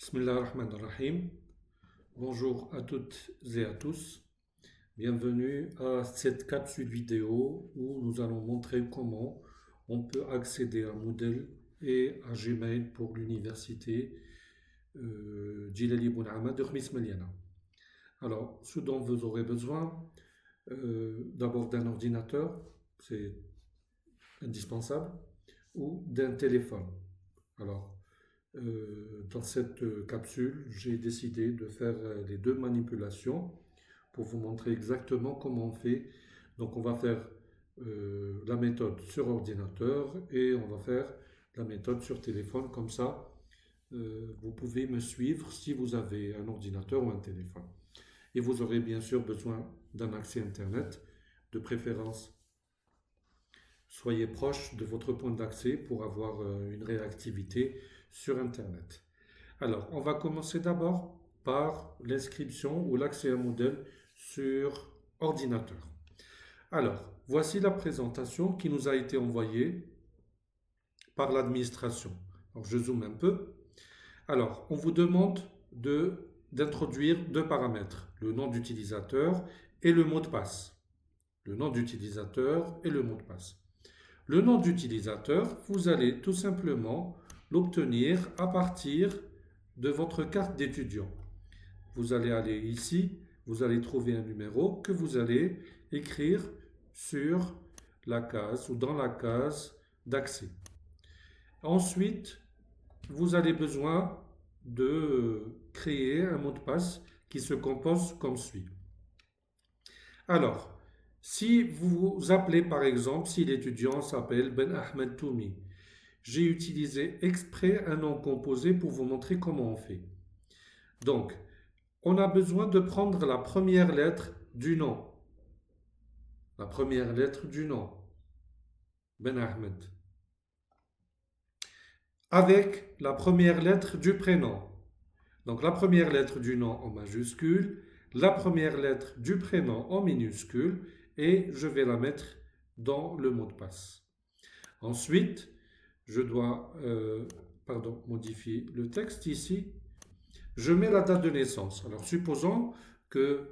Bismillah ar-Rahman ar-Rahim. Bonjour à toutes et à tous. Bienvenue à cette capsule vidéo où nous allons montrer comment on peut accéder à Moodle et à Gmail pour l'université Djilali Ibn Ahmad de Khmis Meliana. Alors, ce dont vous aurez besoin, d'abord d'un ordinateur, c'est indispensable, ou d'un téléphone. Alors, dans cette capsule, j'ai décidé de faire les deux manipulations pour vous montrer exactement comment on fait. Donc, on va faire la méthode sur ordinateur et on va faire la méthode sur téléphone. Comme ça, vous pouvez me suivre si vous avez un ordinateur ou un téléphone. Et vous aurez bien sûr besoin d'un accès Internet, de préférence. Soyez proche de votre point d'accès pour avoir une réactivité sur Internet. Alors, on va commencer d'abord par l'inscription ou l'accès à Moodle sur ordinateur. Alors, voici la présentation qui nous a été envoyée par l'administration. Alors, je zoome un peu. Alors, on vous demande d'introduire deux paramètres, le nom d'utilisateur et le mot de passe. Le nom d'utilisateur et le mot de passe. Le nom d'utilisateur, vous allez tout simplement l'obtenir à partir de votre carte d'étudiant. Vous allez aller ici, vous allez trouver un numéro que vous allez écrire sur la case ou dans la case d'accès. Ensuite, vous avez besoin de créer un mot de passe qui se compose comme suit. Alors, si vous vous appelez par exemple, si l'étudiant s'appelle Ben Ahmed Toumi, j'ai utilisé exprès un nom composé pour vous montrer comment on fait. Donc, on a besoin de prendre la première lettre du nom. La première lettre du nom. Ben Ahmed. Avec la première lettre du prénom. Donc, la première lettre du nom en majuscule, la première lettre du prénom en minuscule, et je vais la mettre dans le mot de passe. Ensuite, je dois modifier le texte ici. Je mets la date de naissance. Alors, supposons que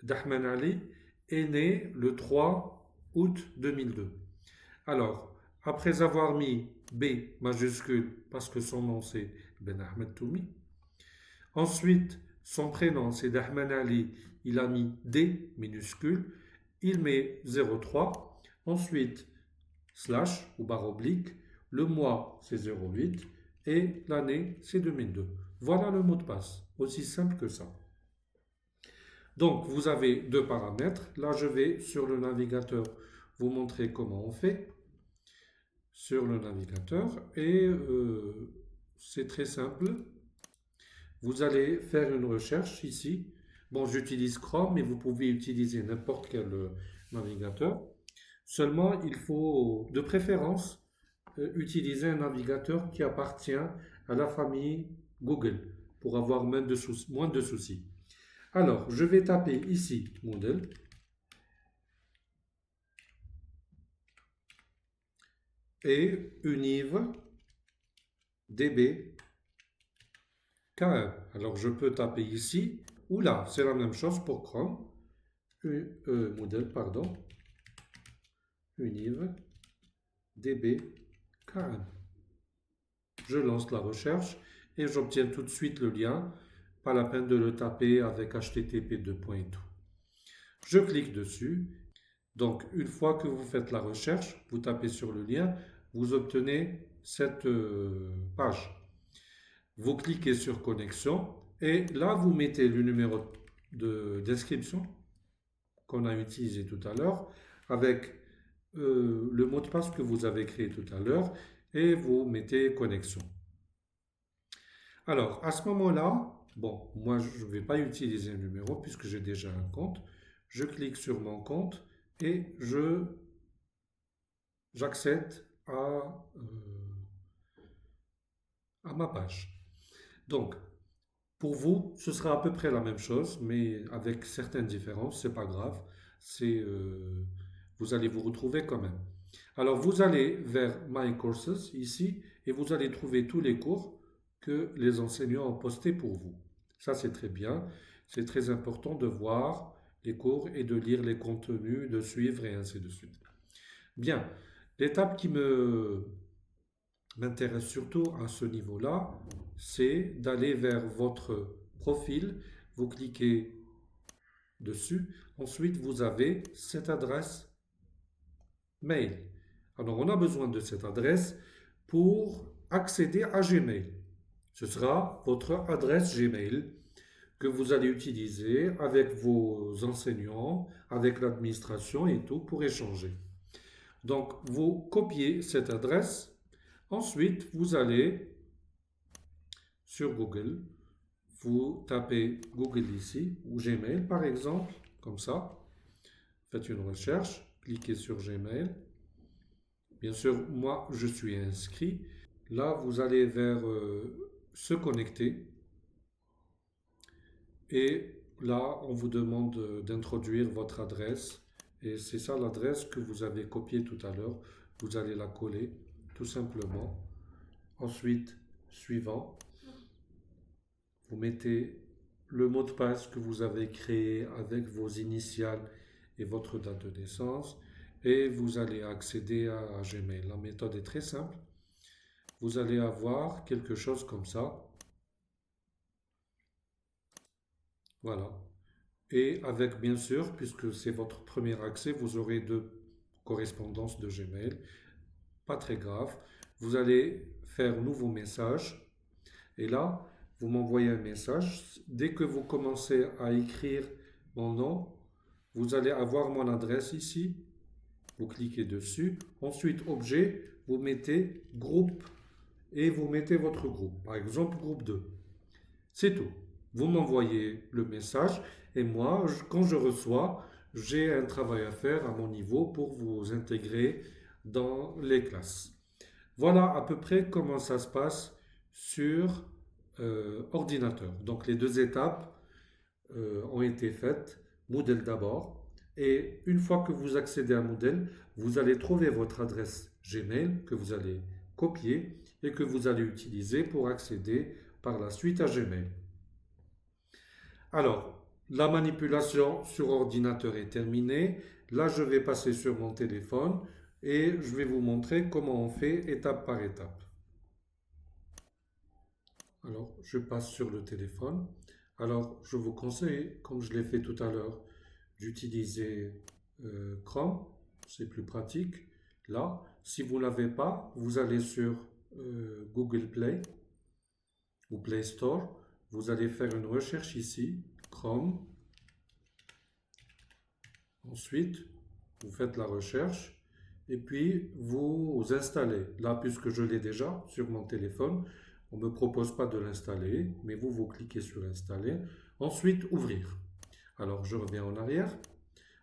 Dahman Ali est né le 3 août 2002. Alors, après avoir mis B majuscule, parce que son nom c'est Ben Ahmed Toumi, ensuite, son prénom c'est Dahman Ali, il a mis D minuscule, il met 03, ensuite slash ou barre oblique, le mois c'est 08 et l'année c'est 2002. Voilà le mot de passe, aussi simple que ça. Donc vous avez deux paramètres. Là je vais sur le navigateur vous montrer comment on fait sur le navigateur et c'est très simple. Vous allez faire une recherche ici. Bon, j'utilise Chrome, mais vous pouvez utiliser n'importe quel navigateur. Seulement, il faut de préférence utiliser un navigateur qui appartient à la famille Google pour avoir moins de soucis. Alors, je vais taper ici Moodle. Et Univ DB KM. Alors, je peux taper ici ou là. C'est la même chose pour Chrome. Moodle, pardon. Univ DB KM. Je lance la recherche et j'obtiens tout de suite le lien. Pas la peine de le taper avec HTTP 2 points et tout. Je clique dessus. Donc, une fois que vous faites la recherche, vous tapez sur le lien, vous obtenez cette page. Vous cliquez sur connexion et là, vous mettez le numéro d'inscription qu'on a utilisé tout à l'heure avec le mot de passe que vous avez créé tout à l'heure et vous mettez connexion. Alors, à ce moment-là, bon, moi, je ne vais pas utiliser un numéro puisque j'ai déjà un compte. Je clique sur mon compte et j'accède à ma page. Donc, pour vous, ce sera à peu près la même chose, mais avec certaines différences, c'est pas grave. Vous allez vous retrouver quand même. Alors, vous allez vers My Courses ici et vous allez trouver tous les cours que les enseignants ont posté pour vous. Ça, c'est très bien. C'est très important de voir les cours et de lire les contenus, de suivre et ainsi de suite. Bien, l'étape qui m'intéresse surtout à ce niveau-là, c'est d'aller vers votre profil. Vous cliquez dessus. Ensuite, vous avez cette adresse mail. Alors, on a besoin de cette adresse pour accéder à Gmail. Ce sera votre adresse Gmail que vous allez utiliser avec vos enseignants, avec l'administration et tout pour échanger. Donc, vous copiez cette adresse. Ensuite, vous allez sur Google, vous tapez Google ici, ou Gmail par exemple, comme ça. Faites une recherche, cliquez sur Gmail. Bien sûr, moi, je suis inscrit. Là, vous allez vers se connecter. Et là, on vous demande d'introduire votre adresse. Et c'est ça l'adresse que vous avez copiée tout à l'heure. Vous allez la coller, tout simplement. Ensuite, suivant, vous mettez le mot de passe que vous avez créé avec vos initiales et votre date de naissance. Et vous allez accéder à Gmail. La méthode est très simple. Vous allez avoir quelque chose comme ça. Voilà. Et avec, bien sûr, puisque c'est votre premier accès, vous aurez deux correspondances de Gmail. Pas très grave. Vous allez faire nouveau message. Et là, vous m'envoyez un message. Dès que vous commencez à écrire mon nom, vous allez avoir mon adresse ici. Vous cliquez dessus. Ensuite, objet, vous mettez groupe et vous mettez votre groupe. Par exemple, groupe 2. C'est tout. Vous m'envoyez le message et moi, quand je reçois, j'ai un travail à faire à mon niveau pour vous intégrer dans les classes. Voilà à peu près comment ça se passe sur ordinateur. Donc les deux étapes ont été faites. Moodle d'abord. Et une fois que vous accédez à Moodle, vous allez trouver votre adresse Gmail que vous allez copier et que vous allez utiliser pour accéder par la suite à Gmail. Alors, la manipulation sur ordinateur est terminée. Là, je vais passer sur mon téléphone et je vais vous montrer comment on fait étape par étape. Alors, je passe sur le téléphone. Alors, je vous conseille, comme je l'ai fait tout à l'heure, d'utiliser Chrome. C'est plus pratique. Là, si vous ne l'avez pas, vous allez sur Google Play ou Play Store. Vous allez faire une recherche ici, Chrome. Ensuite, vous faites la recherche et puis vous installez. Là, puisque je l'ai déjà sur mon téléphone, on ne me propose pas de l'installer, mais vous cliquez sur installer. Ensuite, ouvrir. Alors, je reviens en arrière.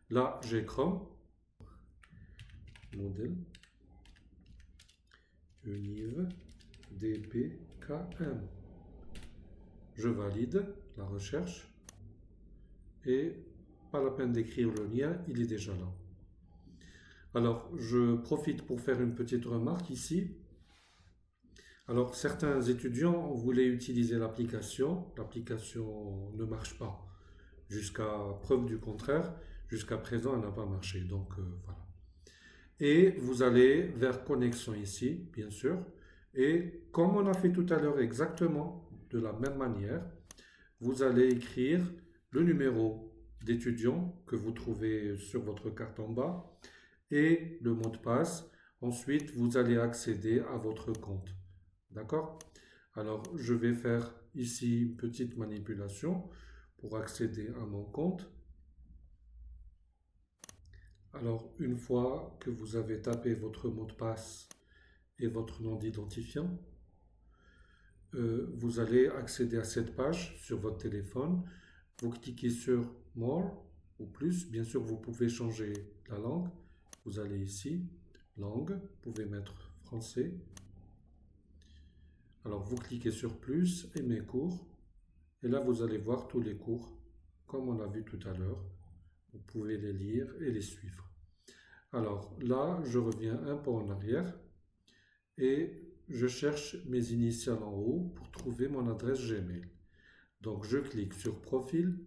Là, j'ai Chrome. Modèle. Univ DPKM. Je valide la recherche et pas la peine d'écrire le lien, il est déjà là. Alors, je profite pour faire une petite remarque ici. Alors, certains étudiants voulaient utiliser l'application. L'application ne marche pas. Jusqu'à preuve du contraire, jusqu'à présent, elle n'a pas marché. Donc, voilà. Et vous allez vers connexion ici, bien sûr. Et comme on a fait tout à l'heure exactement de la même manière, vous allez écrire le numéro d'étudiant que vous trouvez sur votre carte en bas et le mot de passe. Ensuite, vous allez accéder à votre compte. D'accord? Alors, je vais faire ici une petite manipulation pour accéder à mon compte. Alors, une fois que vous avez tapé votre mot de passe et votre nom d'identifiant, vous allez accéder à cette page sur votre téléphone. Vous cliquez sur More ou plus. Bien sûr, vous pouvez changer la langue. Vous allez ici, langue, vous pouvez mettre français. Alors, vous cliquez sur plus et mes cours. Et là, vous allez voir tous les cours, comme on a vu tout à l'heure. Vous pouvez les lire et les suivre. Alors là, je reviens un peu en arrière et je cherche mes initiales en haut pour trouver mon adresse Gmail. Donc je clique sur Profil.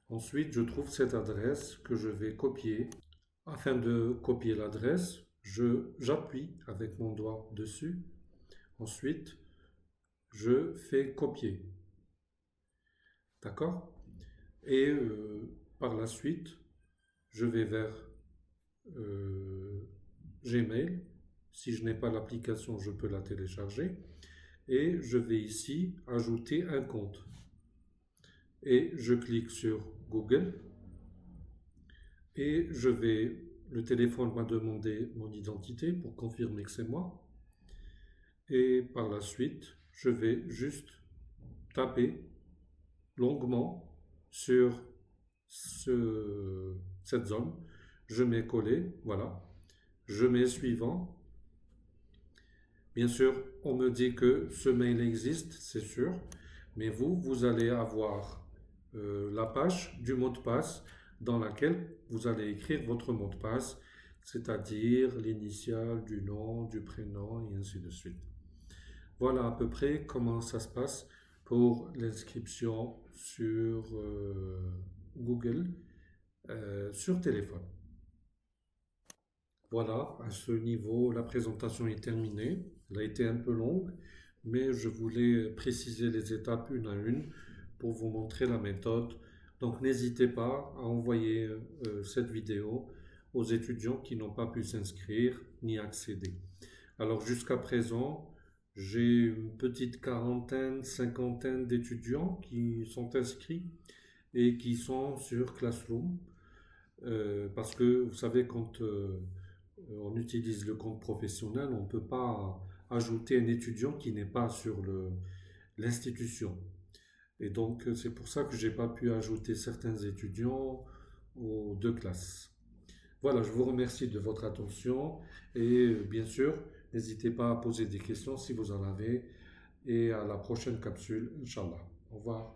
Ensuite, je trouve cette adresse que je vais copier. Afin de copier l'adresse, j'appuie avec mon doigt dessus. Ensuite, je fais copier. D'accord? Et par la suite, je vais vers Gmail. Si je n'ai pas l'application, je peux la télécharger. Et je vais ici ajouter un compte. Et je clique sur Google. Et le téléphone m'a demandé mon identité pour confirmer que c'est moi. Et par la suite, je vais juste taper longuement sur cette zone. Je mets coller, voilà. Je mets suivant. Bien sûr, on me dit que ce mail existe, c'est sûr. Mais vous allez avoir la page du mot de passe dans laquelle vous allez écrire votre mot de passe, c'est-à-dire l'initiale du nom, du prénom et ainsi de suite. Voilà à peu près comment ça se passe pour l'inscription sur Google sur téléphone. Voilà, à ce niveau, la présentation est terminée. Elle a été un peu longue, mais je voulais préciser les étapes une à une pour vous montrer la méthode. Donc n'hésitez pas à envoyer cette vidéo aux étudiants qui n'ont pas pu s'inscrire ni accéder. Alors jusqu'à présent, j'ai une petite quarantaine, cinquantaine d'étudiants qui sont inscrits et qui sont sur Classroom. Parce que vous savez, quand on utilise le compte professionnel, on ne peut pas ajouter un étudiant qui n'est pas sur l'institution. Et donc, c'est pour ça que je n'ai pas pu ajouter certains étudiants aux deux classes. Voilà, je vous remercie de votre attention et bien sûr, n'hésitez pas à poser des questions si vous en avez et à la prochaine capsule, Inch'Allah. Au revoir.